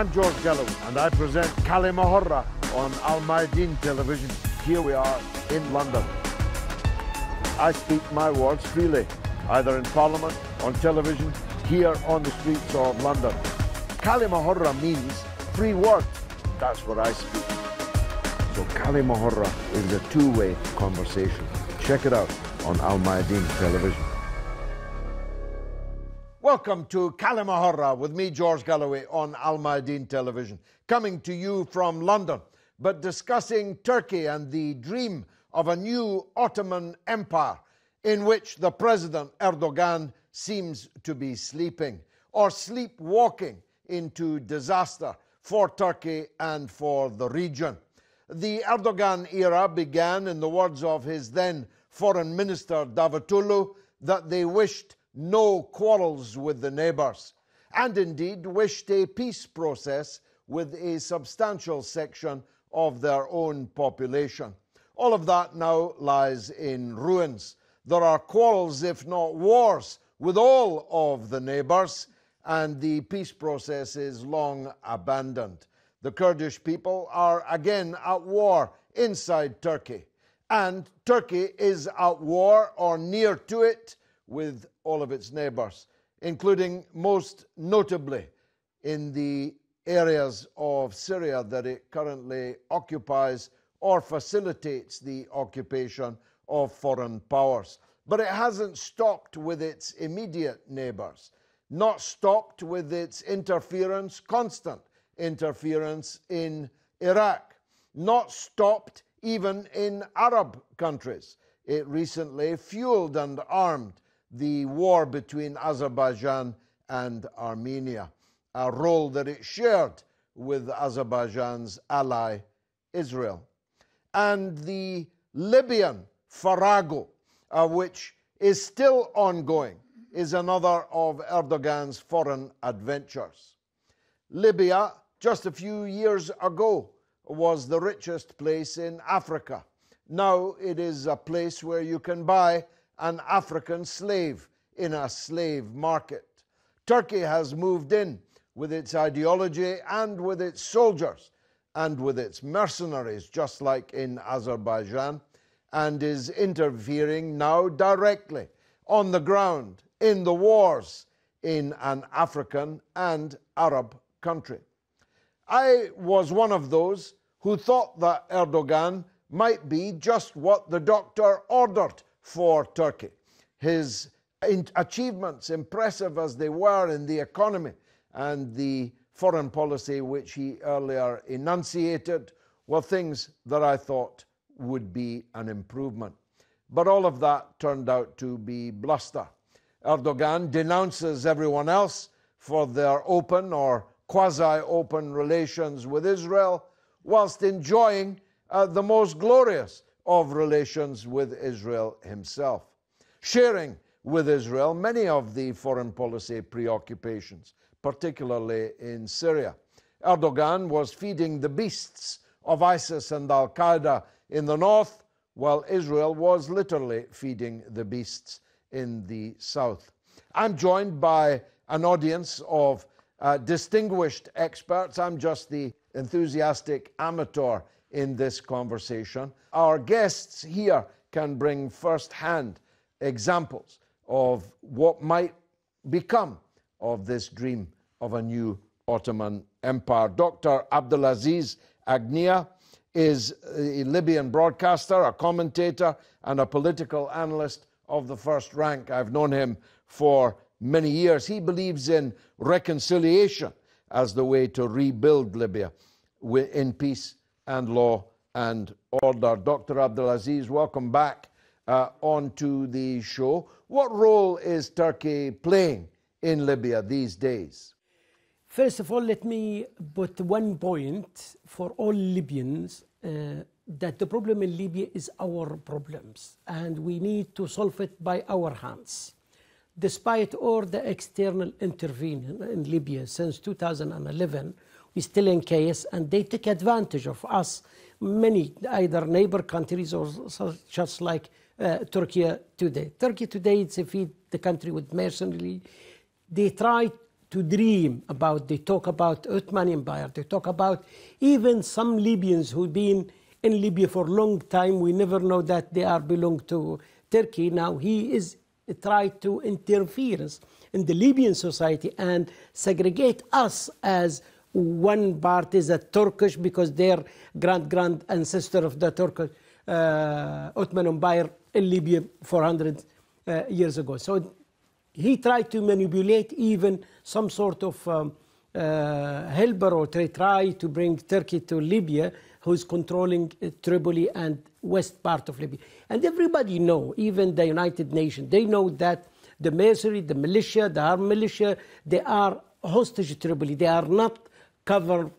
I'm George Galloway, and I present كلمة on Mayadeen television. Here we are in London. I speak my words freely, either in Parliament, on television, here on the streets of London. كلمة means free word. That's what I speak. So كلمة is a two-way conversation. Check it out on Mayadeen television. Welcome to كلمة with me, George Galloway, on Mayadeen television, coming to you from London, but discussing Turkey and the dream of a new Ottoman Empire in which the President Erdogan seems to be sleeping or sleepwalking into disaster for Turkey and for the region. The Erdogan era began, in the words of his then Foreign Minister Davutoglu, that they wished no quarrels with the neighbours, and indeed wished a peace process with a substantial section of their own population. All of that now lies in ruins. There are quarrels, if not wars, with all of the neighbours, and the peace process is long abandoned. The Kurdish people are again at war inside Turkey, and Turkey is at war or near to it with all of its neighbours, including most notably in the areas of Syria that it currently occupies or facilitates the occupation of foreign powers. But it hasn't stopped with its immediate neighbours, not stopped with its interference, constant interference in Iraq, not stopped even in Arab countries. It recently fueled and armed the war between Azerbaijan and Armenia, a role that it shared with Azerbaijan's ally Israel. And the Libyan farrago, which is still ongoing, is another of Erdogan's foreign adventures. Libya, just a few years ago, was the richest place in Africa. Now it is a place where you can buy an African slave in a slave market. Turkey has moved in with its ideology and with its soldiers and with its mercenaries, just like in Azerbaijan, and is interfering now directly on the ground in the wars in an African and Arab country. I was one of those who thought that Erdogan might be just what the doctor ordered for Turkey. His achievements, impressive as they were in the economy and the foreign policy which he earlier enunciated, were things that I thought would be an improvement. But all of that turned out to be bluster. Erdogan denounces everyone else for their open or quasi-open relations with Israel, whilst enjoying the most glorious of relations with Israel himself, sharing with Israel many of the foreign policy preoccupations, particularly in Syria. Erdogan was feeding the beasts of ISIS and Al-Qaeda in the north, while Israel was literally feeding the beasts in the south. I'm joined by an audience of distinguished experts. I'm just the enthusiastic amateur in this conversation. Our guests here can bring first-hand examples of what might become of this dream of a new Ottoman Empire. Dr. Abdulaziz Agnia is a Libyan broadcaster, a commentator, and a political analyst of the first rank. I've known him for many years. He believes in reconciliation as the way to rebuild Libya in peace and law and order. Dr. Abdulaziz, welcome back onto the show. What role is Turkey playing in Libya these days? First of all, let me put one point for all Libyans, that the problem in Libya is our problems, and we need to solve it by our hands. Despite all the external intervention in Libya since 2011, we're still in chaos, and they take advantage of us, many either neighbor countries or just like Turkey today. Turkey today, it's feed the country with mercenary. They try to dream about. They talk about Ottoman Empire. They talk about even some Libyans who've been in Libya for a long time. We never know that they are belong to Turkey. Now he is tried to interfere in the Libyan society and segregate us as one part is a Turkish because their grand ancestor of the Turkish Ottoman Empire in Libya 400 years ago. So he tried to manipulate even some sort of helper or try to bring Turkey to Libya, who's controlling Tripoli and west part of Libya. And everybody know, even the United Nations, they know that the mercenary, the militia, the armed militia, they are hostage to Tripoli. They are not cover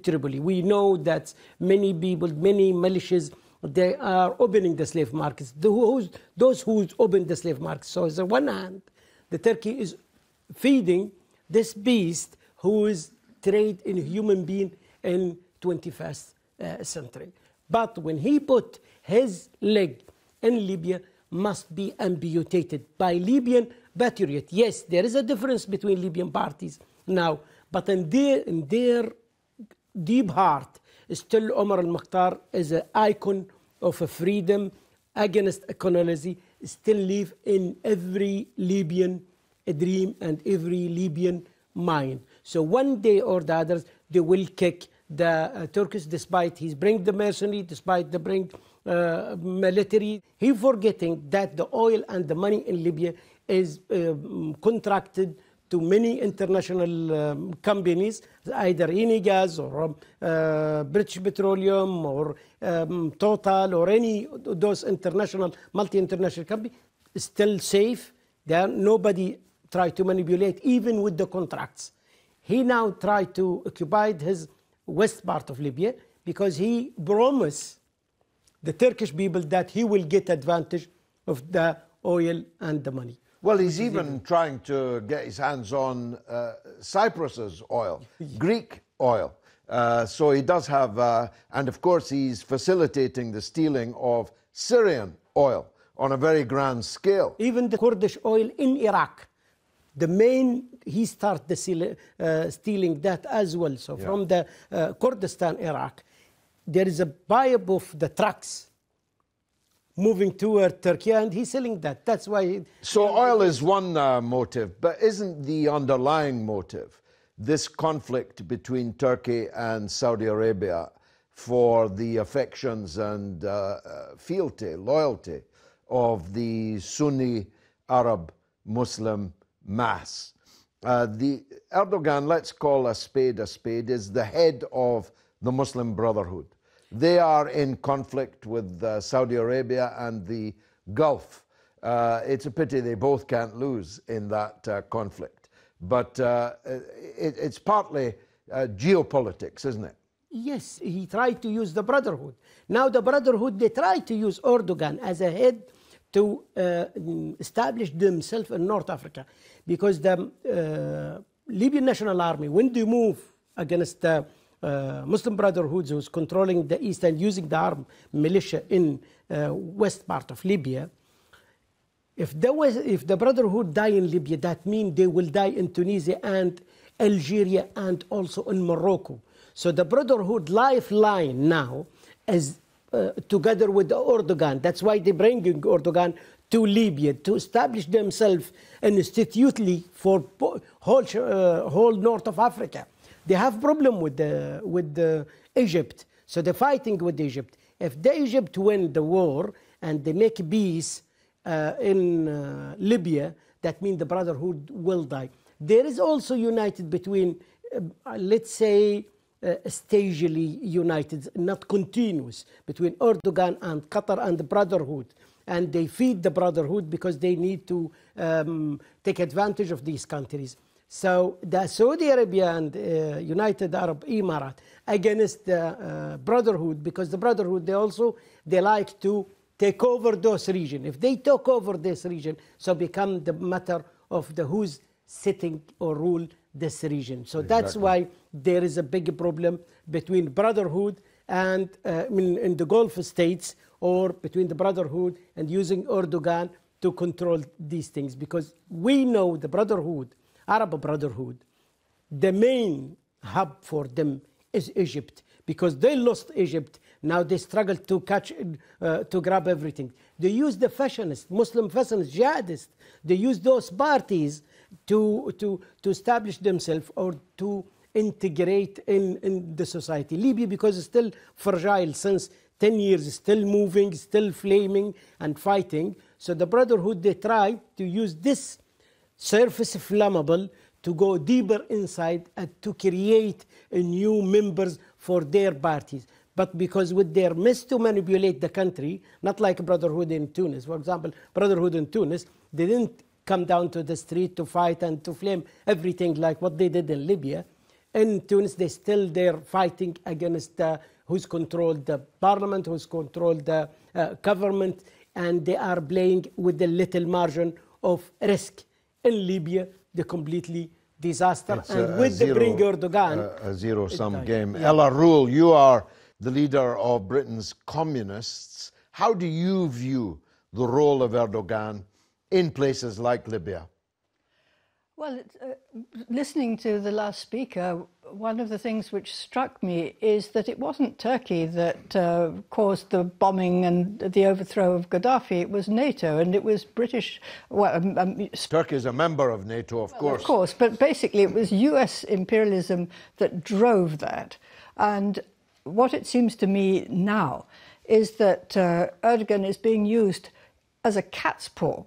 Tripoli. We know that many people, many militias, they are opening the slave markets. Those who open the slave markets. So on one hand, the Turkey is feeding this beast who is trade in human being in 21st century. But when he put his leg in Libya, must be amputated by Libyan patriot. Yes, there is a difference between Libyan parties now, but in their deep heart, still Omar al-Mukhtar is an icon of a freedom against colonialism, still live in every Libyan dream and every Libyan mind. So one day or the others, they will kick the Turkish, despite he's bring the mercenary, despite the bring military. He forgetting that the oil and the money in Libya is contracted to many international companies, either Enigas or British Petroleum or Total or any of those international, multi-international companies, still safe. There nobody try to manipulate even with the contracts. He now tried to occupy his west part of Libya because he promised the Turkish people that he will get advantage of the oil and the money. Well, he's even trying to get his hands on Cyprus's oil, Greek oil. So he does have, and of course he's facilitating the stealing of Syrian oil on a very grand scale. Even the Kurdish oil in Iraq, the main, he started stealing that as well. So from the Kurdistan, Iraq, there is a pipe of the trucks moving toward Turkey, and he's selling that. That's why. So oil is one motive, but isn't the underlying motive this conflict between Turkey and Saudi Arabia for the affections and fealty, loyalty of the Sunni Arab Muslim mass? The Erdogan, let's call a spade, is the head of the Muslim Brotherhood. They are in conflict with Saudi Arabia and the Gulf. It's a pity they both can't lose in that conflict. But it's partly geopolitics, isn't it? Yes, he tried to use the Brotherhood. Now the Brotherhood, they tried to use Erdogan as a head to establish themselves in North Africa. Because the Libyan National Army, when they move against the Muslim Brotherhood, who's controlling the east and using the armed militia in west part of Libya, if the Brotherhood die in Libya, that means they will die in Tunisia and Algeria and also in Morocco. So the Brotherhood lifeline now is together with Erdogan. That's why they're bringing Erdogan to Libya to establish themselves institutionally for whole north of Africa. They have problem with Egypt, so they're fighting with Egypt. If the Egypt win the war and they make peace in Libya, that means the Brotherhood will die. There is also united between, let's say, stagely united, not continuous, between Erdogan and Qatar and the Brotherhood. And they feed the Brotherhood because they need to take advantage of these countries. So the Saudi Arabia and United Arab Emirates against the Brotherhood, because the Brotherhood, they like to take over those regions. If they take over this region, so become the matter of who's sitting or rule this region. So that's why there is a big problem between Brotherhood and in the Gulf states, or between the Brotherhood and using Erdogan to control these things. Because we know the Brotherhood Arab Brotherhood, the main hub for them is Egypt, because they lost Egypt. Now they struggle to catch, to grab everything. They use the fascists, Muslim fascists, jihadists. They use those parties to establish themselves or to integrate in the society. Libya, because it's still fragile since 10 years, still moving, still flaming and fighting. So the Brotherhood, they try to use this surface flammable to go deeper inside and to create new members for their parties. But because with their miss to manipulate the country, not like Brotherhood in Tunis. For example, Brotherhood in Tunis, they didn't come down to the street to fight and to flame everything like what they did in Libya. In Tunis, they still there fighting against who's controlled the parliament, who's controlled the government, and they are playing with the little margin of risk. In Libya, the completely disaster, it's and with the bring Erdogan, a zero-sum game. Yeah. Ella Rule, you are the leader of Britain's communists. How do you view the role of Erdogan in places like Libya? Well, listening to the last speaker, one of the things which struck me is that it wasn't Turkey that caused the bombing and the overthrow of Gaddafi. It was NATO, and it was British. Well, Turkey is a member of NATO, of course. Of course, but basically it was US imperialism that drove that. And what it seems to me now is that Erdogan is being used as a cat's paw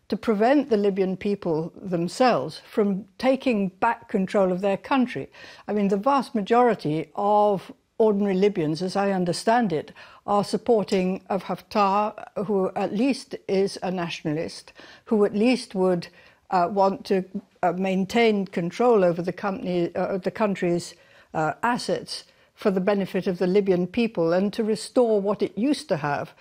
to prevent the Libyan people themselves from taking back control of their country. I mean, the vast majority of ordinary Libyans, as I understand it, are supporting of Haftar, who at least is a nationalist, who at least would want to maintain control over the country's assets for the benefit of the Libyan people and to restore what it used to have,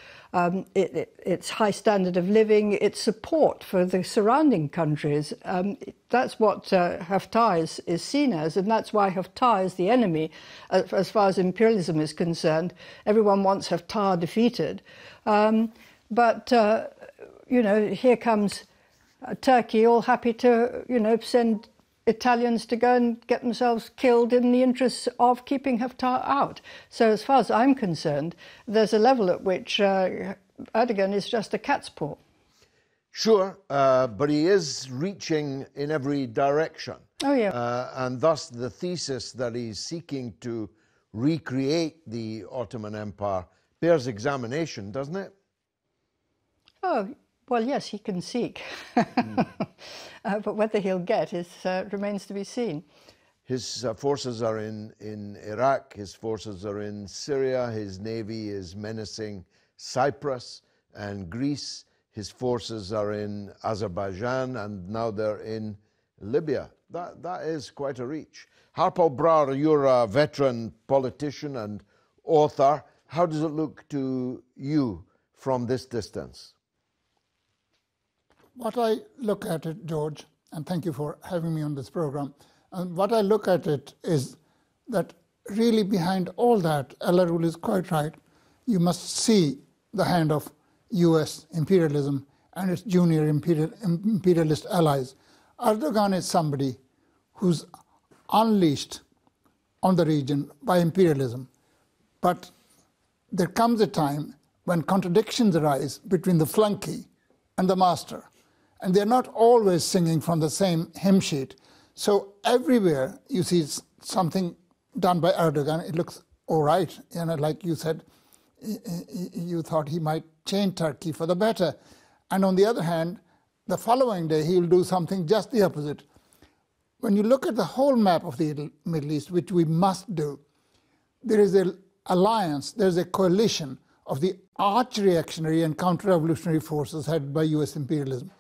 its high standard of living, its support for the surrounding countries. That's what Haftar is seen as, and that's why Haftar is the enemy as far as imperialism is concerned. Everyone wants Haftar defeated. But here comes Turkey, all happy to, send Italians to go and get themselves killed in the interests of keeping Haftar out. So as far as I'm concerned, there's a level at which Erdogan is just a cat's paw. Sure, but he is reaching in every direction. Oh, yeah. And thus the thesis that he's seeking to recreate the Ottoman Empire bears examination, doesn't it? Oh, well, yes, he can seek. But whether he'll get remains to be seen. His forces are in Iraq, his forces are in Syria, his navy is menacing Cyprus and Greece, his forces are in Azerbaijan, and now they're in Libya. That is quite a reach. Harpal Brar, you're a veteran politician and author. How does it look to you from this distance? What I look at it, George, and thank you for having me on this program, and what I look at it is that really behind all that, Ella Rule is quite right, you must see the hand of US imperialism and its junior imperialist allies. Erdogan is somebody who's unleashed on the region by imperialism. But there comes a time when contradictions arise between the flunky and the master. And they're not always singing from the same hymn sheet. So everywhere you see something done by Erdogan, it looks all right. Like you said, you thought he might change Turkey for the better. And on the other hand, the following day, he'll do something just the opposite. When you look at the whole map of the Middle East, which we must do, there is an alliance, there's a coalition of the arch-reactionary and counter-revolutionary forces headed by US imperialism.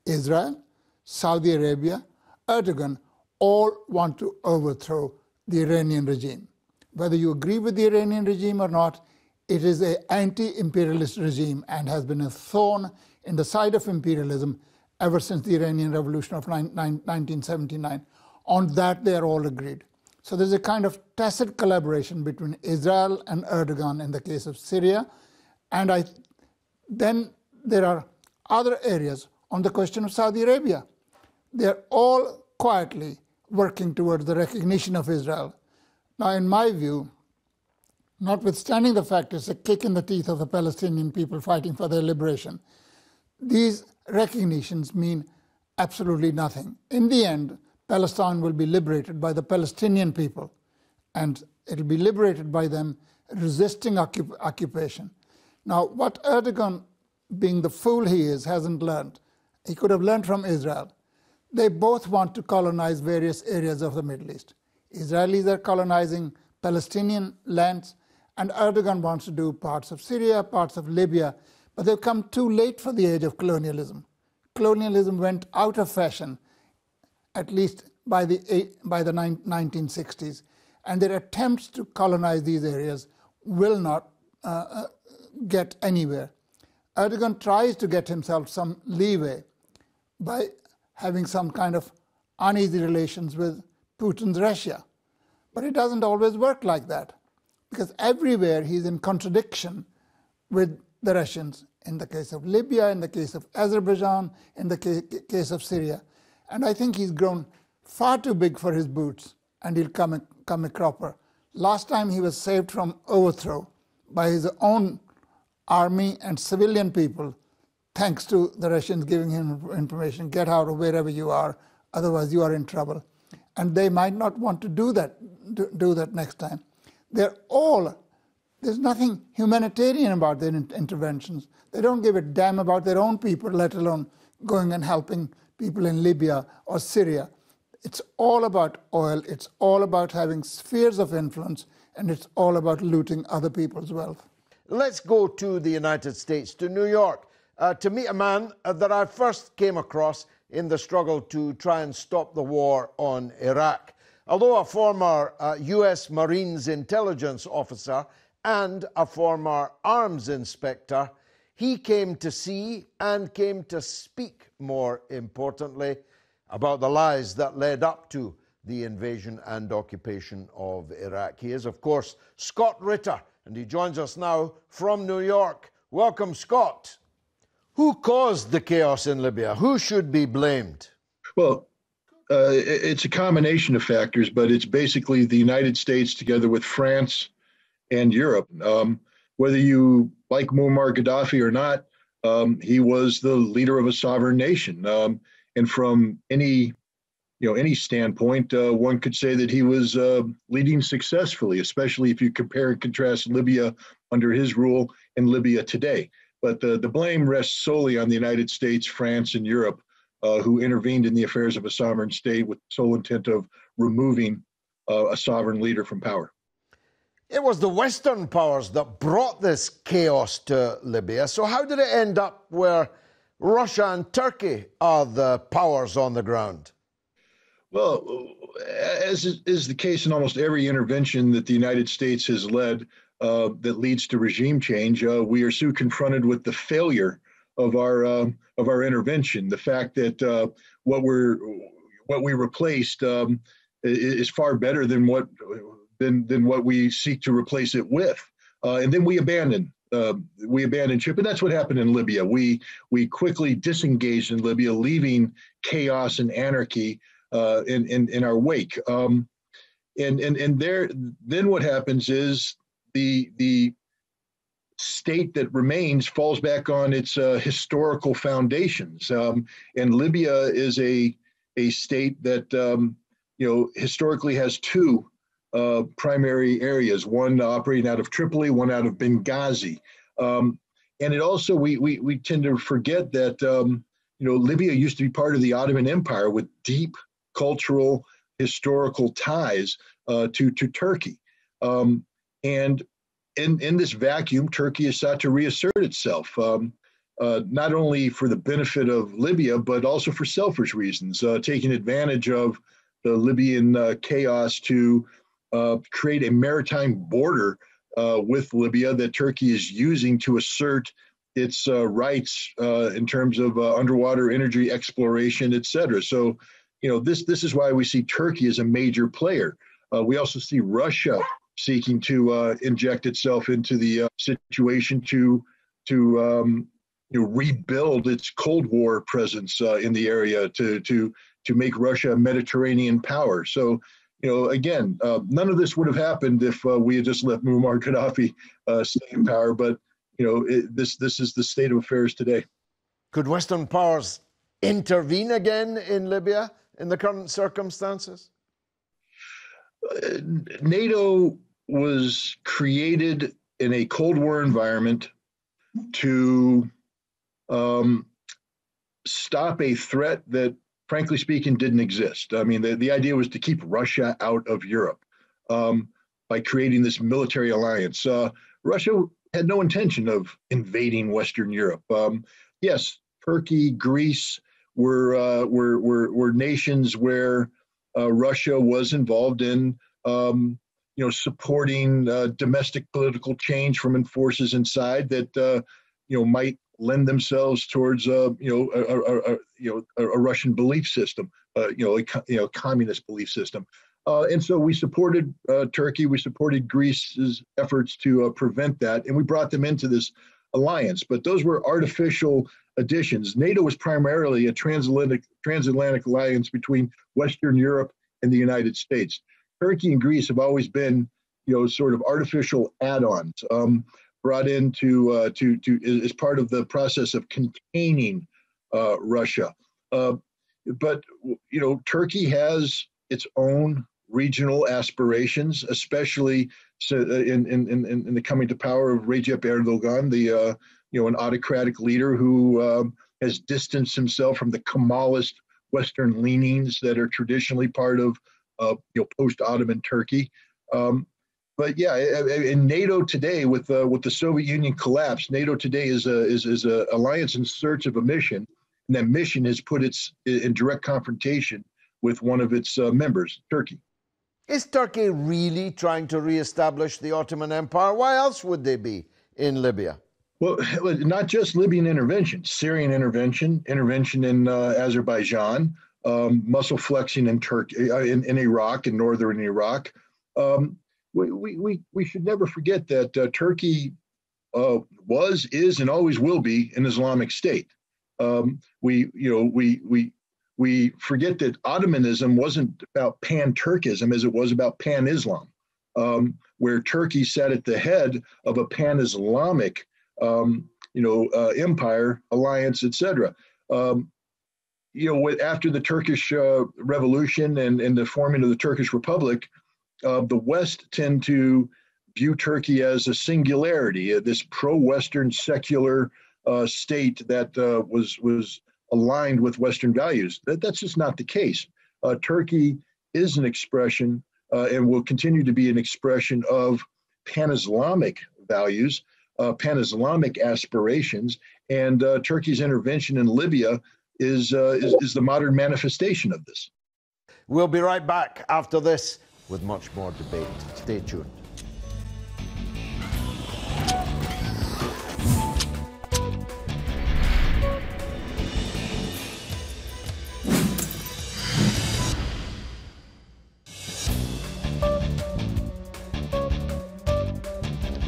Israel, Saudi Arabia, Erdogan all want to overthrow the Iranian regime. Whether you agree with the Iranian regime or not, it is an anti-imperialist regime and has been a thorn in the side of imperialism ever since the Iranian Revolution of 1979. On that, they are all agreed. So there's a kind of tacit collaboration between Israel and Erdogan in the case of Syria. And then there are other areas on the question of Saudi Arabia. They're all quietly working towards the recognition of Israel. Now, in my view, notwithstanding the fact it's a kick in the teeth of the Palestinian people fighting for their liberation, these recognitions mean absolutely nothing. In the end, Palestine will be liberated by the Palestinian people, and it'll be liberated by them resisting occupation. Now, what Erdogan, being the fool he is, hasn't learned, he could have learned from Israel. They both want to colonize various areas of the Middle East. Israelis are colonizing Palestinian lands, and Erdogan wants to do parts of Syria, parts of Libya, but they've come too late for the age of colonialism. Colonialism went out of fashion, at least by the 1960s, and their attempts to colonize these areas will not get anywhere. Erdogan tries to get himself some leeway by having some kind of uneasy relations with Putin's Russia. But it doesn't always work like that, because everywhere he's in contradiction with the Russians, in the case of Libya, in the case of Azerbaijan, in the case of Syria. And I think he's grown far too big for his boots, and he'll come a cropper. Last time he was saved from overthrow by his own army and civilian people, thanks to the Russians giving him information, get out of wherever you are, otherwise you are in trouble. And they might not want to do that next time. There's nothing humanitarian about their interventions. They don't give a damn about their own people, let alone going and helping people in Libya or Syria. It's all about oil, it's all about having spheres of influence, and it's all about looting other people's wealth. Let's go to the United States, to New York, to meet a man that I first came across in the struggle to try and stop the war on Iraq. Although a former US Marines intelligence officer and a former arms inspector, he came to see and came to speak, more importantly, about the lies that led up to the invasion and occupation of Iraq. He is, of course, Scott Ritter, and he joins us now from New York. Welcome, Scott. Who caused the chaos in Libya? Who should be blamed? Well, it's a combination of factors, but it's basically the United States together with France and Europe. Whether you like Muammar Gaddafi or not, he was the leader of a sovereign nation. And from any standpoint, one could say that he was leading successfully, especially if you compare and contrast Libya under his rule and Libya today. But the blame rests solely on the United States, France, and Europe, who intervened in the affairs of a sovereign state with the sole intent of removing a sovereign leader from power. It was the Western powers that brought this chaos to Libya. So how did it end up where Russia and Turkey are the powers on the ground? Well, as is the case in almost every intervention that the United States has led that leads to regime change, we are soon confronted with the failure of our intervention. The fact that what we replaced is far better than what we seek to replace it with, and then we abandon ship, and that's what happened in Libya. We quickly disengaged in Libya, leaving chaos and anarchy in our wake. And there, then what happens is the state that remains falls back on its historical foundations. And Libya is a state that historically has two primary areas, one operating out of Tripoli, one out of Benghazi. And it also, we tend to forget that, Libya used to be part of the Ottoman Empire with deep cultural, historical ties to Turkey. And in this vacuum, Turkey has sought to reassert itself, not only for the benefit of Libya, but also for selfish reasons, taking advantage of the Libyan chaos to create a maritime border with Libya that Turkey is using to assert its rights in terms of underwater energy exploration, et cetera. So, this is why we see Turkey as a major player. We also see Russia seeking to inject itself into the situation to rebuild its Cold War presence in the area, to to make Russia a Mediterranean power. So, again, none of this would have happened if we had just let Muammar Gaddafi stay in power. But this is the state of affairs today. Could Western powers intervene again in Libya in the current circumstances? NATO was created in a Cold War environment to stop a threat that, frankly speaking, didn't exist. I mean, the idea was to keep Russia out of Europe by creating this military alliance. Russia had no intention of invading Western Europe. Yes, Turkey, Greece were nations where Russia was involved in, supporting domestic political change from forces inside that, might lend themselves towards, a Russian belief system, a communist belief system. And so we supported Turkey, we supported Greece's efforts to prevent that, and we brought them into this alliance. But those were artificial additions. NATO was primarily a transatlantic alliance between Western Europe and the United States. Turkey and Greece have always been, sort of artificial add-ons brought in as part of the process of containing Russia. But Turkey has its own regional aspirations, especially in the coming to power of Recep Erdogan, an autocratic leader who has distanced himself from the Kemalist Western leanings that are traditionally part of post-Ottoman Turkey. But yeah, in NATO today, with the Soviet Union collapse, NATO today is a alliance in search of a mission, and that mission has put its in direct confrontation with one of its members, Turkey. Is Turkey really trying to reestablish the Ottoman Empire? Why else would they be in Libya? Well, not just Libyan intervention, Syrian intervention in Azerbaijan, muscle flexing in Turkey, in Iraq, in northern Iraq. We should never forget that Turkey was, is, and always will be an Islamic state. We forget that Ottomanism wasn't about pan-Turkism as it was about pan-Islam, where Turkey sat at the head of a pan-Islamic empire, alliance, etc. After the Turkish Revolution and the forming of the Turkish Republic, the West tend to view Turkey as a singularity, this pro-Western secular state that was aligned with Western values. That's just not the case. Turkey is an expression and will continue to be an expression of pan-Islamic values, pan-Islamic aspirations, and Turkey's intervention in Libya is the modern manifestation of this. We'll be right back after this with much more debate. Stay tuned.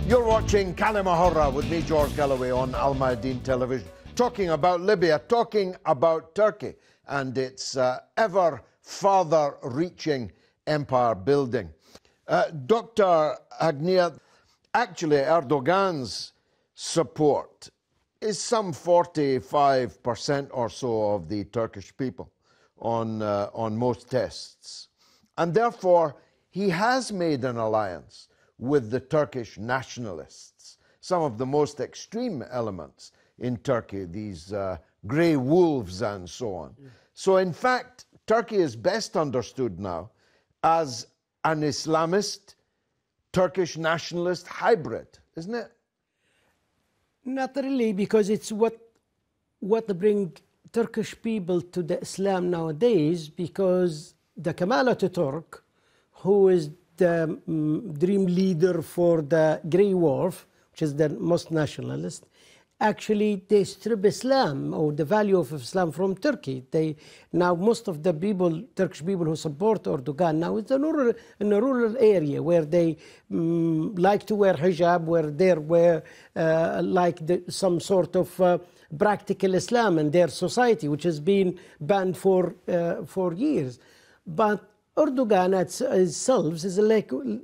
You're watching كلمة with me, George Galloway, on Mayadeen television, talking about Libya, talking about Turkey and its ever farther reaching empire building. Dr. Agnia, actually Erdogan's support is some 45% or so of the Turkish people on most tests. And therefore, he has made an alliance with the Turkish nationalists, some of the most extreme elements in Turkey, these grey wolves and so on. So in fact, Turkey is best understood now as an Islamist, Turkish nationalist hybrid, isn't it? Not really, because it's what bring Turkish people to the Islam nowadays, because the Kemal Ataturk, who is the dream leader for the Grey Wolf, which is the most nationalist, actually they strip Islam or the value of Islam from Turkey. Now most of the people, Turkish people who support Erdogan now, it's in a rural area where they like to wear hijab, where they wear some sort of practical Islam in their society, which has been banned for years. But Erdogan itself is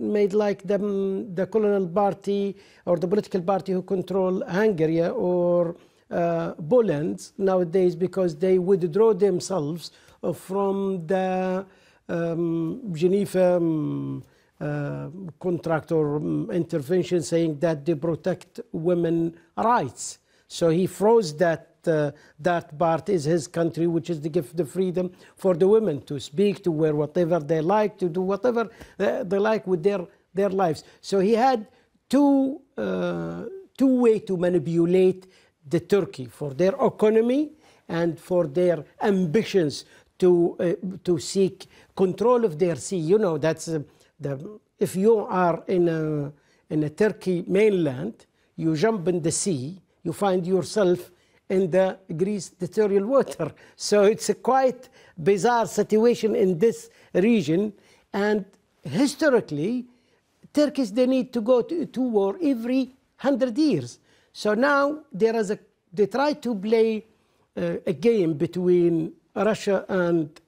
made like the colonial party or the political party who control Hungary or Poland nowadays, because they withdraw themselves from the Geneva contract or intervention, saying that they protect women's rights. So he froze that part is his country, which is to give the freedom for the women to speak, to wear whatever they like, to do whatever they like with their lives. So he had two ways to manipulate the Turkey for their economy and for their ambitions to seek control of their sea. You know, that's if you are in a Turkey mainland, you jump in the sea, you find yourself in the Greece territorial water. So it's a quite bizarre situation in this region. And historically, Turkish, they need to go to war every 100 years. So now they try to play a game between Russia and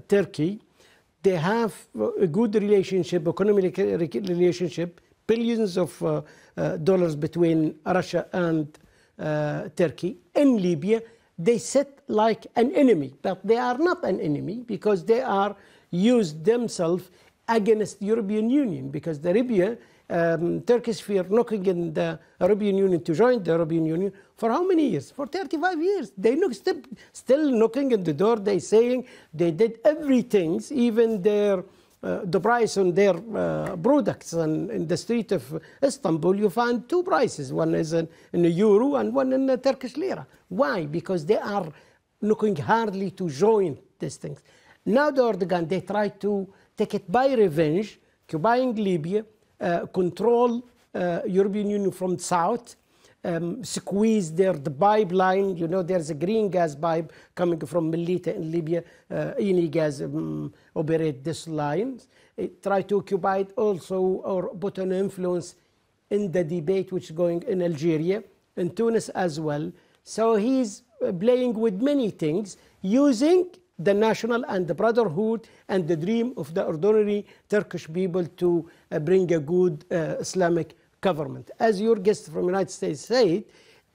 Turkey. They have a good relationship, economic relationship, billions of dollars between Russia and Turkey. In Libya, they sit like an enemy, but they are not an enemy because they are used themselves against the European Union, because the Libya, Turkish fear knocking in the European Union to join the European Union for how many years? For 35 years. They still knocking at the door. They saying they did everything, even the price on their products. And in the street of Istanbul, you find two prices. One is in a euro and one in a Turkish lira. Why? Because they are looking hardly to join these things. Now the Erdogan, they try to take it by revenge, occupying Libya, control European Union from south, squeeze the pipeline. You know, there's a green gas pipe coming from Melita in Libya. Eni gas operate this lines. Try to occupy it also, or put an influence in the debate which is going in Algeria, in Tunis as well. So he's playing with many things, using the national and the brotherhood and the dream of the ordinary Turkish people to bring a good Islamic government. As your guest from the United States said,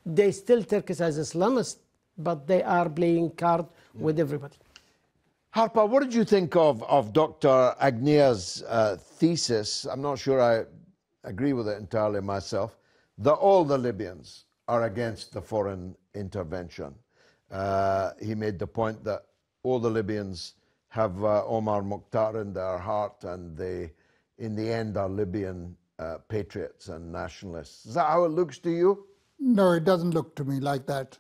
they still Turkish as Islamists, but they are playing card with everybody. Harper, what did you think of Dr. Agnia's thesis? I'm not sure I agree with it entirely myself, that all the Libyans are against the foreign intervention. He made the point that all the Libyans have Omar Mukhtar in their heart, and they, in the end, are Libyan patriots and nationalists. Is that how it looks to you? No, it doesn't look to me like that.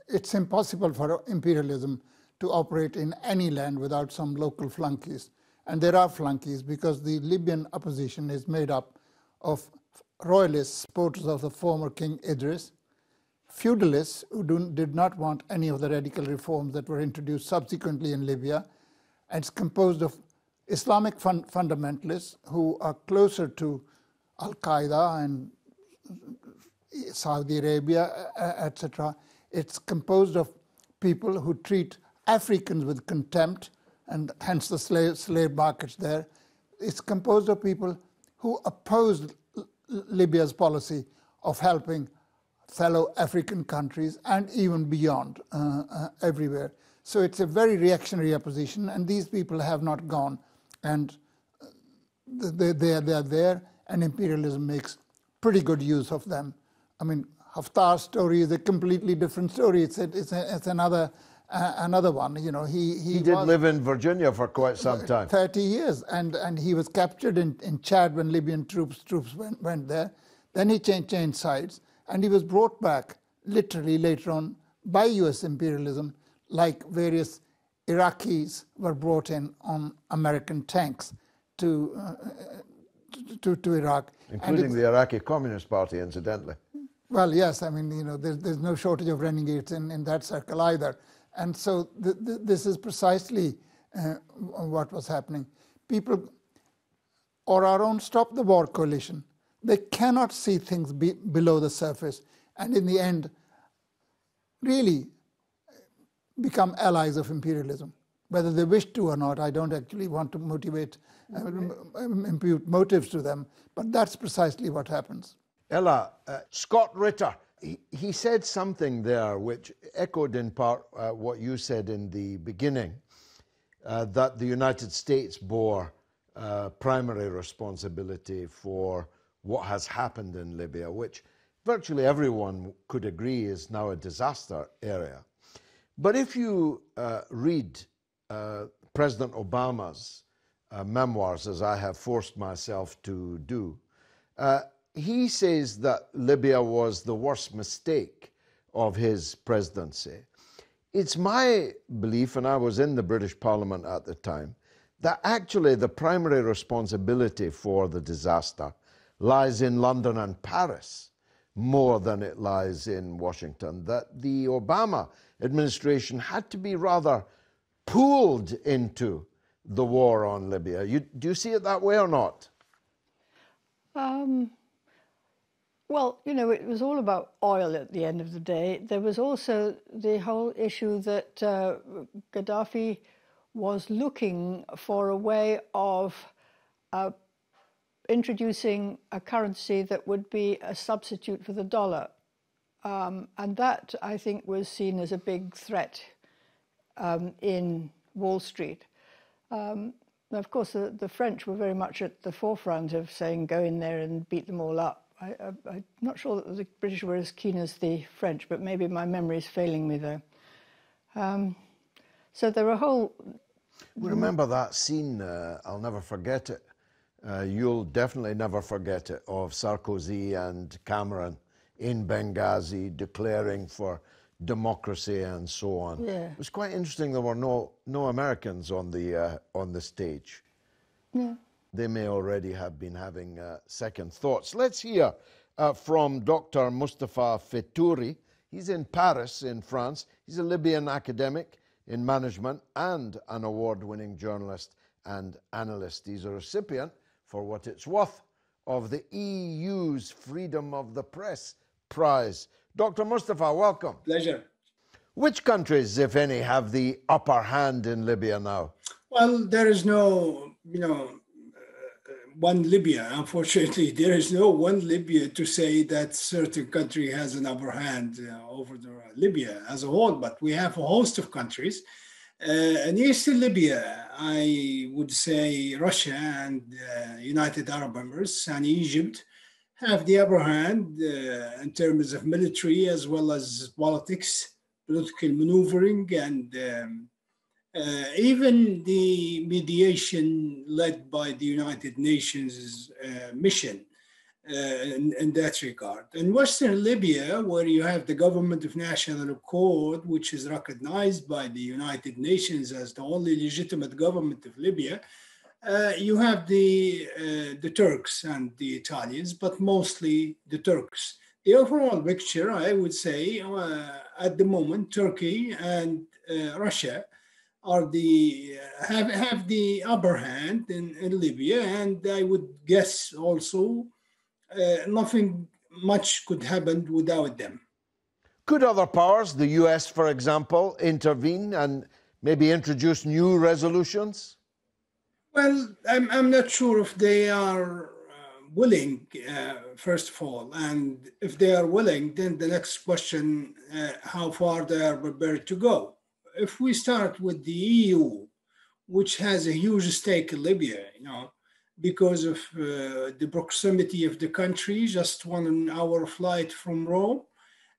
It's impossible for imperialism to operate in any land without some local flunkies. And there are flunkies, because the Libyan opposition is made up of royalists, supporters of the former King Idris, feudalists who did not want any of the radical reforms that were introduced subsequently in Libya. And it's composed of Islamic fundamentalists who are closer to Al-Qaeda and Saudi Arabia, etc. It's composed of people who treat Africans with contempt, and hence the slave markets there. It's composed of people who opposed Libya's policy of helping fellow African countries and even beyond, everywhere. So it's a very reactionary opposition, and these people have not gone, and they are there, and imperialism makes pretty good use of them. I mean, Haftar's story is a completely different story. It's another one. You know, he did live in Virginia for quite some time. 30 years, and he was captured in Chad when Libyan troops went there. Then he changed sides, and he was brought back literally later on by U.S. imperialism, like various Iraqis were brought in on American tanks to Iraq. Including the Iraqi Communist Party, incidentally. Well, yes, I mean, you know, there's no shortage of renegades in that circle either. And so this is precisely what was happening. People, or our own Stop the War coalition, they cannot see things below the surface. And in the end, really become allies of imperialism. Whether they wish to or not, I don't actually want to impute motives to them, but that's precisely what happens. Ella, Scott Ritter, he said something there which echoed in part what you said in the beginning, that the United States bore primary responsibility for what has happened in Libya, which virtually everyone could agree is now a disaster area. But if you read President Obama's memoirs, as I have forced myself to do, he says that Libya was the worst mistake of his presidency. It's my belief, and I was in the British Parliament at the time, that actually the primary responsibility for the disaster lies in London and Paris more than it lies in Washington, that the Obama administration had to be rather pulled into the war on Libya. Do you see it that way or not? Well, you know, it was all about oil at the end of the day. There was also the whole issue that Gaddafi was looking for a way of introducing a currency that would be a substitute for the dollar. And that, I think, was seen as a big threat in Wall Street. Of course, the French were very much at the forefront of saying, go in there and beat them all up. I'm not sure that the British were as keen as the French, but maybe my memory is failing me there. So there were a whole... We remember that scene, I'll never forget it. You'll definitely never forget it, of Sarkozy and Cameron in Benghazi declaring for democracy and so on. Yeah. It was quite interesting there were no Americans on the stage. Yeah. They may already have been having second thoughts. Let's hear from Dr. Mustafa Fetouri. He's in Paris, in France. He's a Libyan academic in management and an award-winning journalist and analyst. He's a recipient, for what it's worth, of the EU's Freedom of the Press Prize. Dr. Mustafa, welcome. Pleasure. Which countries, if any, have the upper hand in Libya now? Well, there is no, one Libya. Unfortunately, there is no one Libya to say that certain country has an upper hand over Libya as a whole, but we have a host of countries. In Eastern Libya, I would say Russia and United Arab Emirates and Egypt have the upper hand in terms of military as well as politics, political maneuvering, and even the mediation led by the United Nations mission in that regard. In Western Libya, where you have the government of national accord, which is recognized by the United Nations as the only legitimate government of Libya, you have the Turks and the Italians, but mostly the Turks. The overall picture, I would say, at the moment, Turkey and Russia are have the upper hand in Libya, and I would guess also nothing much could happen without them. Could other powers, the US, for example, intervene and maybe introduce new resolutions? Well, I'm not sure if they are willing, first of all, and if they are willing, then the next question, how far they are prepared to go. If we start with the EU, which has a huge stake in Libya, because of the proximity of the country, just 1 hour flight from Rome,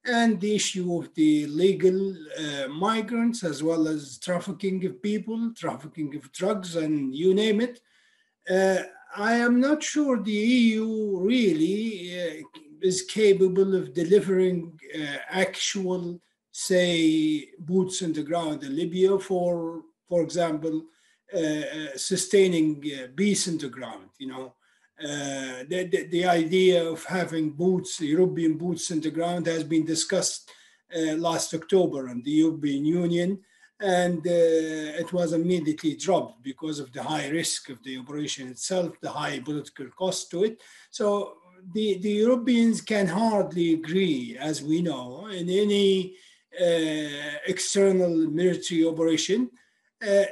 and the issue of the legal migrants, as well as trafficking of people, trafficking of drugs, and you name it. I am not sure the EU really is capable of delivering actual, say, boots on the ground in Libya for example, sustaining peace on the ground. The idea of having boots, European boots on the ground, has been discussed last October in the European Union, and it was immediately dropped because of the high risk of the operation itself, the high political cost to it. So the Europeans can hardly agree, as we know, in any external military operation,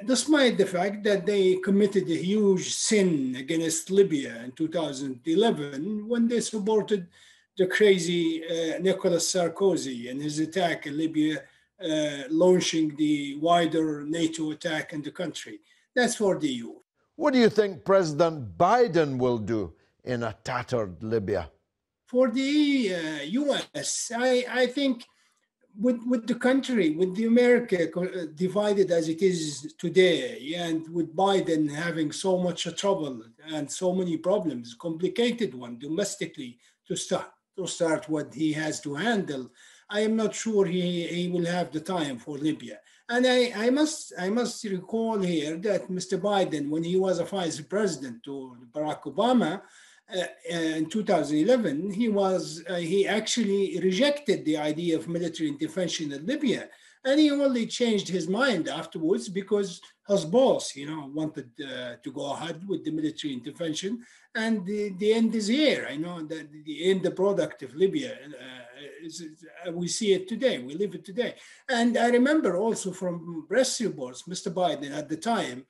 despite the fact that they committed a huge sin against Libya in 2011 when they supported the crazy Nicolas Sarkozy and his attack in Libya, launching the wider NATO attack in the country. That's for the EU. What do you think President Biden will do in a tattered Libya? For the US, I think with the country, with the America divided as it is today, and with Biden having so much trouble and so many problems, complicated one domestically to start what he has to handle, I am not sure he will have the time for Libya. And I must recall here that Mr. Biden, when he was a vice president to Barack Obama, in 2011, he actually rejected the idea of military intervention in Libya, and he only changed his mind afterwards because his boss, wanted to go ahead with the military intervention, and the end is here. I know that the end product of Libya, we see it today, we live it today. And I remember also from press reports, Mr. Biden at the time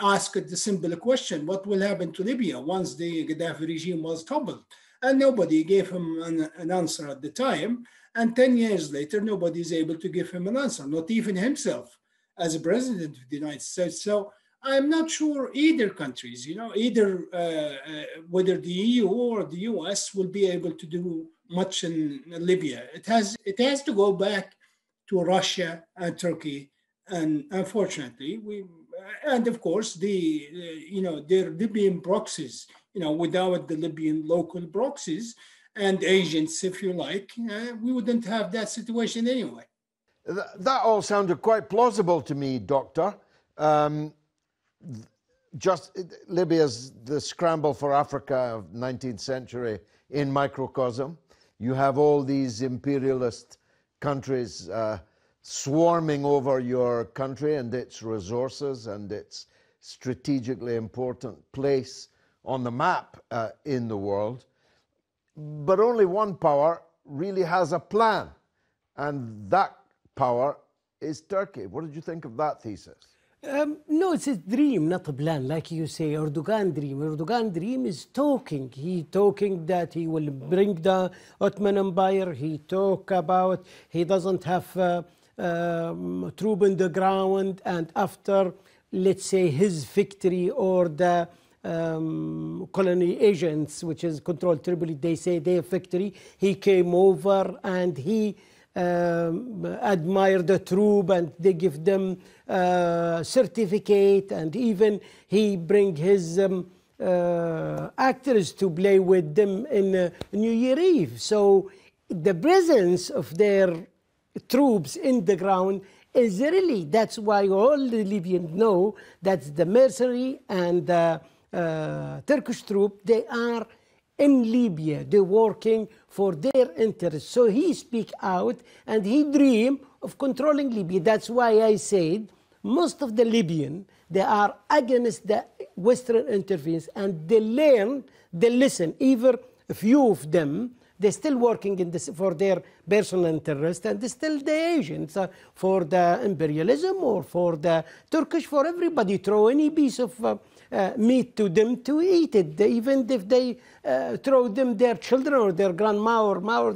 asked the simple question, what will happen to Libya once the Gaddafi regime was toppled? And nobody gave him an answer at the time. And 10 years later, nobody is able to give him an answer, not even himself as a president of the United States. So I'm not sure either countries, either whether the EU or the US will be able to do much in Libya. It has to go back to Russia and Turkey. And unfortunately, and of course, their Libyan proxies, without the Libyan local proxies and agents, if you like, we wouldn't have that situation anyway. That all sounded quite plausible to me, Doctor. Just Libya's the scramble for Africa of 19th century in microcosm. You have all these imperialist countries swarming over your country and its resources and its strategically important place on the map in the world. But only one power really has a plan, and that power is Turkey. What did you think of that thesis? No, it's a dream, not a plan. Like you say, Erdogan dream. Erdogan dream is talking. He talking that he will bring the Ottoman Empire. He talk about he doesn't have troop in the ground. And after, let's say, his victory or the colony agents, which is controlled Tripoli, they say their victory, he came over and he admire the troop and they give them certificate, and even he bring his actors to play with them in New Year Eve. So the presence of their troops in the ground is really, that's why all the Libyans know that the mercenary and the Turkish troop, they are in Libya, they're working for their interests. So he speak out and he dream of controlling Libya. That's why I said most of the Libyan, they are against the Western interference, and they listen. Even a few of them, they're still working in this for their personal interest, and they're still the agents for the imperialism or for the Turkish, for everybody. Throw any piece of meat to them to eat it. Even if they throw them their children or their grandma or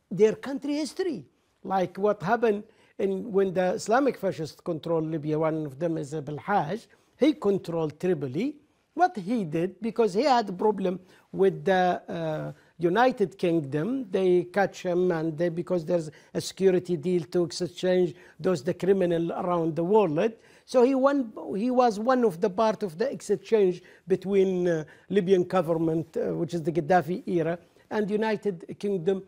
their country history. Like what happened when the Islamic fascists controlled Libya. One of them is Belhaj. He controlled Tripoli. What he did, because he had a problem with the United Kingdom, they catch him, and because there's a security deal to exchange the criminal around the world. So he was one of the part of the exchange between Libyan government, which is the Gaddafi era, and United Kingdom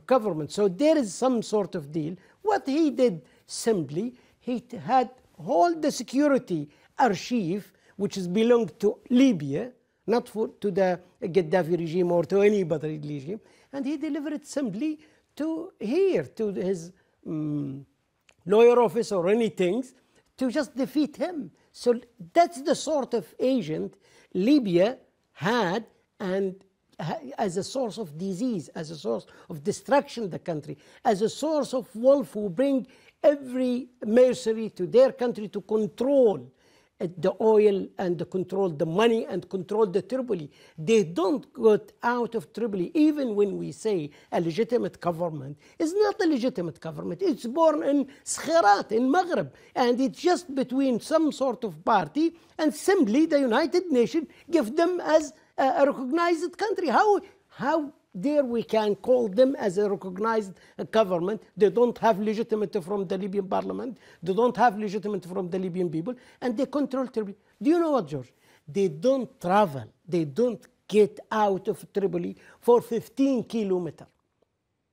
government. So there is some sort of deal. What he did simply, he had all the security archive, which is belonged to Libya, not to the Gaddafi regime or to anybody regime, and he delivered it simply to his lawyer office or anything, to just defeat him. So that's the sort of agent Libya had, and as a source of disease, as a source of destruction in the country, as a source of wolf who bring every mercenary to their country to control the oil and to control the money and control the Tripoli. They don't get out of Tripoli. Even when we say a legitimate government, it's not a legitimate government. It's born in Skhirat, in Maghreb, and it's just between some sort of party, and simply the United Nations give them as a recognized country. How dare we can call them as a recognized government? They don't have legitimacy from the Libyan parliament. They don't have legitimacy from the Libyan people, and they control Tripoli. Do you know what, George? They don't travel. They don't get out of Tripoli for 15 kilometers,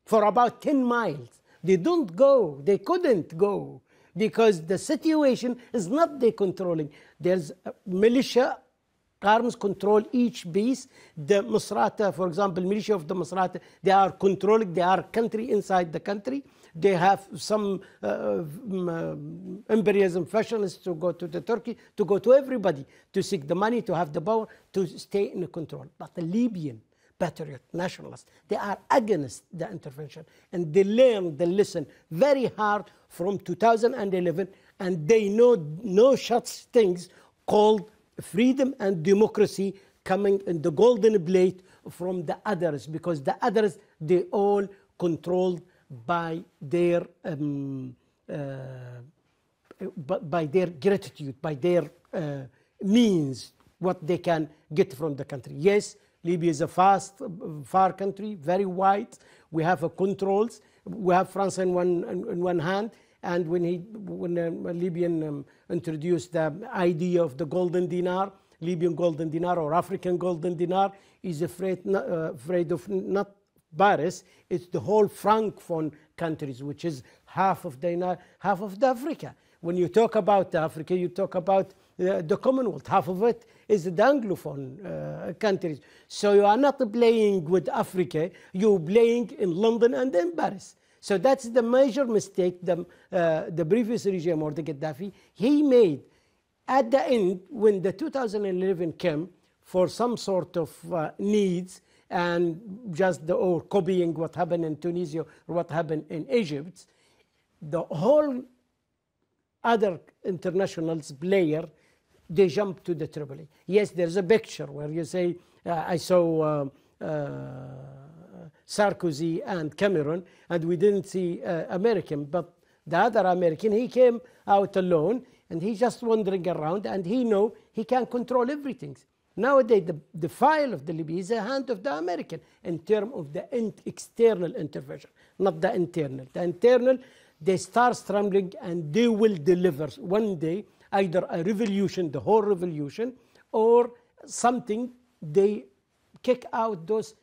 for about 10 miles. They don't go. They couldn't go because the situation is not they controlling. There's militia. Arms control each base. The Misrata, for example, militia of the Misrata, they are controlling, they are country inside the country. They have some imperialism fascists to go to the Turkey, to go to everybody, to seek the money, to have the power, to stay in control. But the Libyan patriot nationalists, they are against the intervention. And they learned the lesson very hard from 2011, and they know no such things called freedom and democracy coming in the golden plate from the others, because the others, they all controlled by their gratitude, by their means, what they can get from the country. Yes, Libya is a far country, very wide. We have controls. We have France in one hand. And when Libyan introduced the idea of the golden dinar, Libyan golden dinar or African golden dinar, is afraid of not Paris, it's the whole Francophone countries, which is half of the Africa. When you talk about Africa, you talk about the Commonwealth. Half of it is the Anglophone countries. So you are not playing with Africa, you're playing in London and in Paris. So that's the major mistake the previous regime, or the Gaddafi, he made. At the end, when the 2011 came for some sort of needs and just or copying what happened in Tunisia or what happened in Egypt, the whole other international player, they jumped to the Tripoli. Yes, there's a picture where you say, I saw Sarkozy and Cameron, and we didn't see American, but the other American, he came out alone, and he's just wandering around, and he know he can control everything. Nowadays, the file of the Libya is the hand of the American in terms of the external intervention, not the internal. The internal, they start struggling, and they will deliver one day either a revolution, the whole revolution, or something. They kick out those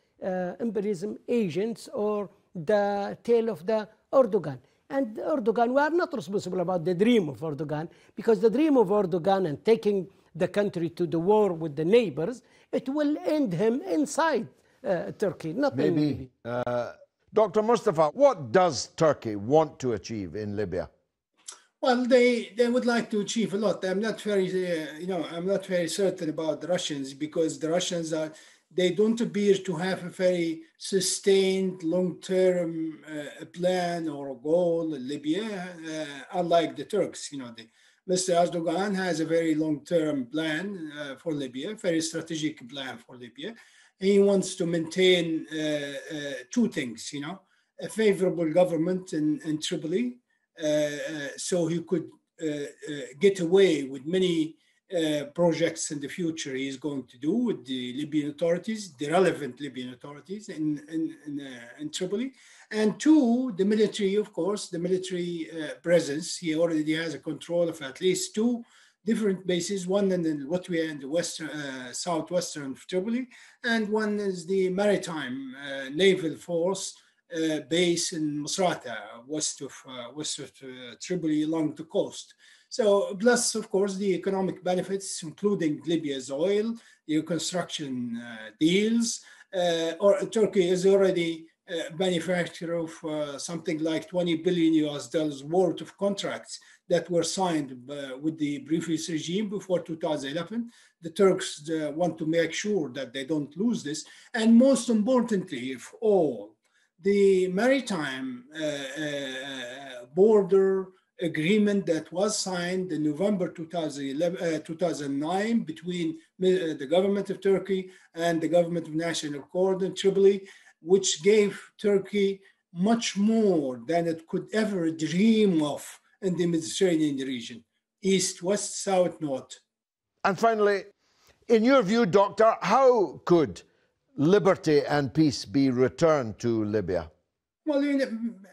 imperialism agents or the tail of the Erdogan. And Erdogan, we are not responsible about the dream of Erdogan, because the dream of Erdogan and taking the country to the war with the neighbors, it will end him inside Turkey, not in Libya. Dr. Mustafa, what does Turkey want to achieve in Libya? Well, they would like to achieve a lot. I'm not very, I'm not very certain about the Russians, because the Russians they don't appear to have a very sustained long-term plan or a goal in Libya, unlike the Turks. Mr. Erdogan has a very long-term plan for Libya, very strategic plan for Libya. He wants to maintain two things, a favorable government in Tripoli, so he could get away with many projects in the future he is going to do with the Libyan authorities, the relevant Libyan authorities in Tripoli. And two, the military, of course, the military presence. He already has a control of at least two different bases, one in what we are in the southwestern of Tripoli, and one is the maritime naval force base in Misrata, west of Tripoli along the coast. So, plus, of course, the economic benefits, including Libya's oil, the construction deals, or Turkey is already manufacture of something like 20 billion US dollars worth of contracts that were signed with the previous regime before 2011. The Turks want to make sure that they don't lose this. And most importantly of all, the maritime border agreement that was signed in November 2009 between the government of Turkey and the government of National Accord in Tripoli, which gave Turkey much more than it could ever dream of in the Mediterranean region, east, west, south, north. And finally, in your view, Doctor, how could liberty and peace be returned to Libya? Well,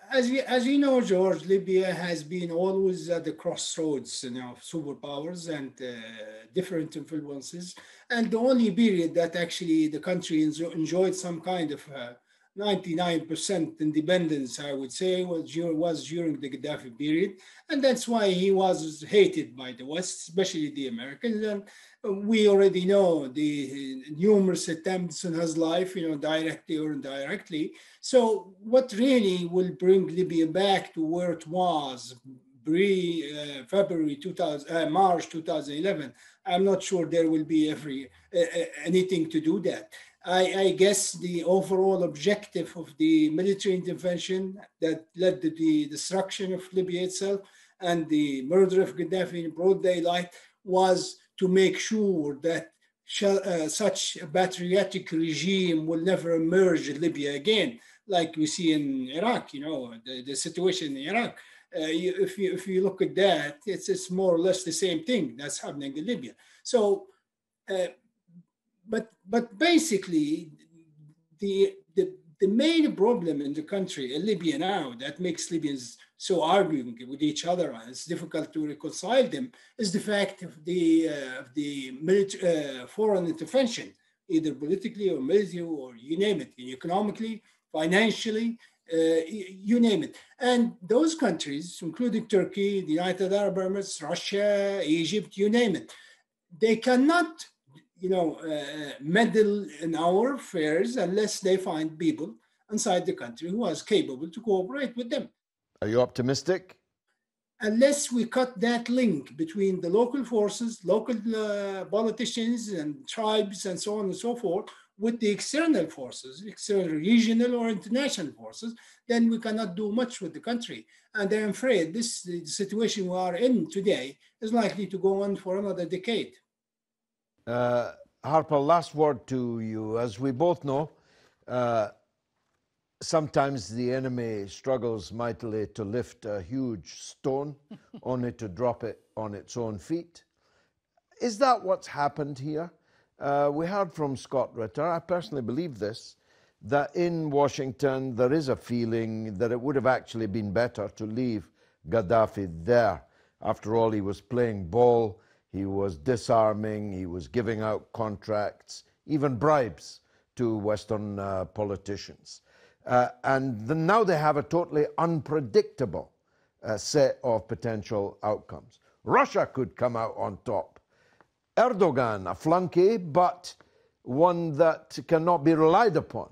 as you know, George, Libya has been always at the crossroads, of superpowers and different influences. And the only period that actually the country enjoyed some kind of 99% independence, I would say, was during the Gaddafi period. And that's why he was hated by the West, especially the Americans. And we already know the numerous attempts in his life, directly or indirectly. So what really will bring Libya back to where it was March 2011, I'm not sure there will be anything to do that. I guess the overall objective of the military intervention that led to the destruction of Libya itself and the murder of Gaddafi in broad daylight was to make sure that such a patriotic regime will never emerge in Libya again, like we see in Iraq, the situation in Iraq. If you look at that, it's more or less the same thing that's happening in Libya. So, but basically, the main problem in the country, in Libya now, that makes Libyans so arguing with each other, and it's difficult to reconcile them, is the fact of the foreign intervention, either politically or military or you name it, economically, financially, you name it. And those countries, including Turkey, the United Arab Emirates, Russia, Egypt, you name it, they cannot meddle in our affairs unless they find people inside the country who are capable to cooperate with them. Are you optimistic? Unless we cut that link between the local forces, local politicians and tribes and so on and so forth, with the external forces, external regional or international forces, then we cannot do much with the country. And I'm afraid the situation we are in today is likely to go on for another decade. Harper, last word to you. As we both know, sometimes the enemy struggles mightily to lift a huge stone only to drop it on its own feet. Is that what's happened here? We heard from Scott Ritter, I personally believe this, that in Washington there is a feeling that it would have actually been better to leave Gaddafi there. After all, he was playing ball, he was disarming, he was giving out contracts, even bribes to Western politicians. And now they have a totally unpredictable set of potential outcomes. Russia could come out on top. Erdogan, a flunky, but one that cannot be relied upon.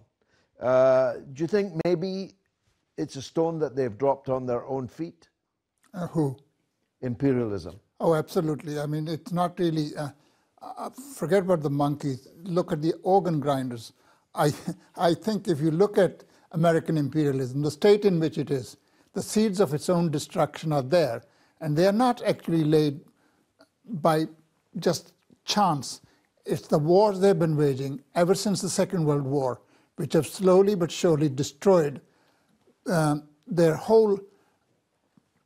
Do you think maybe it's a stone that they've dropped on their own feet? Who? Imperialism. Oh, absolutely. I mean, it's not really, forget about the monkeys, look at the organ grinders. I think if you look at American imperialism, the state in which it is, the seeds of its own destruction are there, and they are not actually laid by just chance. It's the wars they've been waging ever since the Second World War, which have slowly but surely destroyed their whole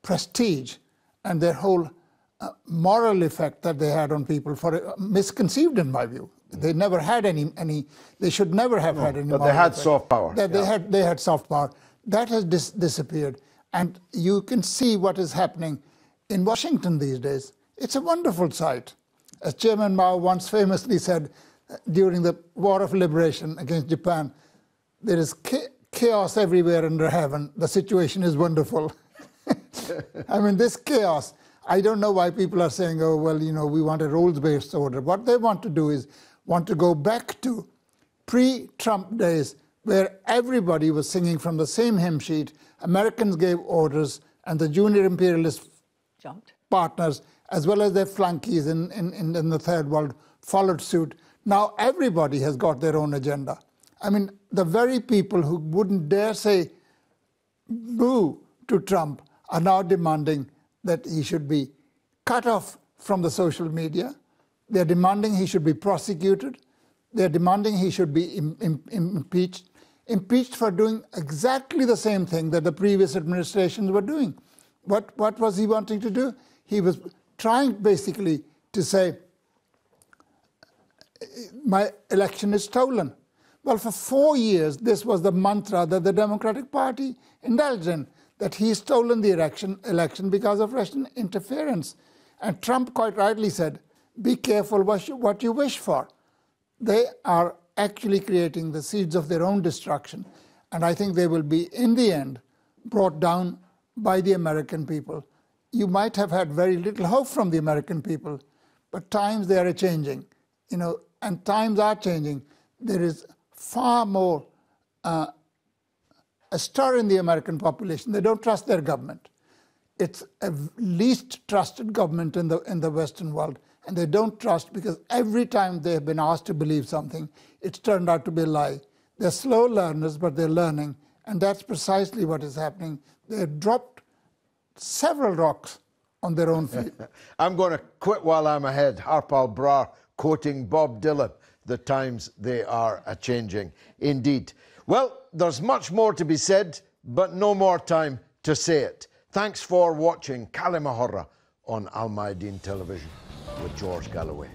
prestige and their whole moral effect that they had on people, misconceived in my view. They never had any they should never have had any. But they had soft power. They had soft power. That has disappeared. And you can see what is happening in Washington these days. It's a wonderful sight. As Chairman Mao once famously said during the War of Liberation against Japan, there is chaos everywhere under heaven. The situation is wonderful. I mean, this chaos, I don't know why people are saying, oh, well, we want a rules-based order. What they want to do is want to go back to pre-Trump days where everybody was singing from the same hymn sheet. Americans gave orders, and the junior imperialist Jumped. partners, as well as their flunkies in the third world, followed suit. Now everybody has got their own agenda. I mean, the very people who wouldn't dare say boo to Trump are now demanding that he should be cut off from the social media. They're demanding he should be prosecuted. They're demanding he should be impeached. Impeached for doing exactly the same thing that the previous administrations were doing. What was he wanting to do? He was trying basically to say, my election is stolen. Well, for 4 years, this was the mantra that the Democratic Party indulged in, that he's stolen the election because of Russian interference. And Trump quite rightly said, be careful what you wish for. They are actually creating the seeds of their own destruction. And I think they will be, in the end, brought down by the American people. You might have had very little hope from the American people, but times they are changing, and times are changing. There is far more a stir in the American population. They don't trust their government. It's a least trusted government in the Western world, and they don't trust because every time they have been asked to believe something, it's turned out to be a lie. They're slow learners, but they're learning, and that's precisely what is happening. They've dropped several rocks on their own feet. I'm going to quit while I'm ahead. Harpal Brar quoting Bob Dylan. The times they are a-changing indeed. Well, there's much more to be said, but no more time to say it. Thanks for watching كلمة on Al Mayadeen television with George Galloway.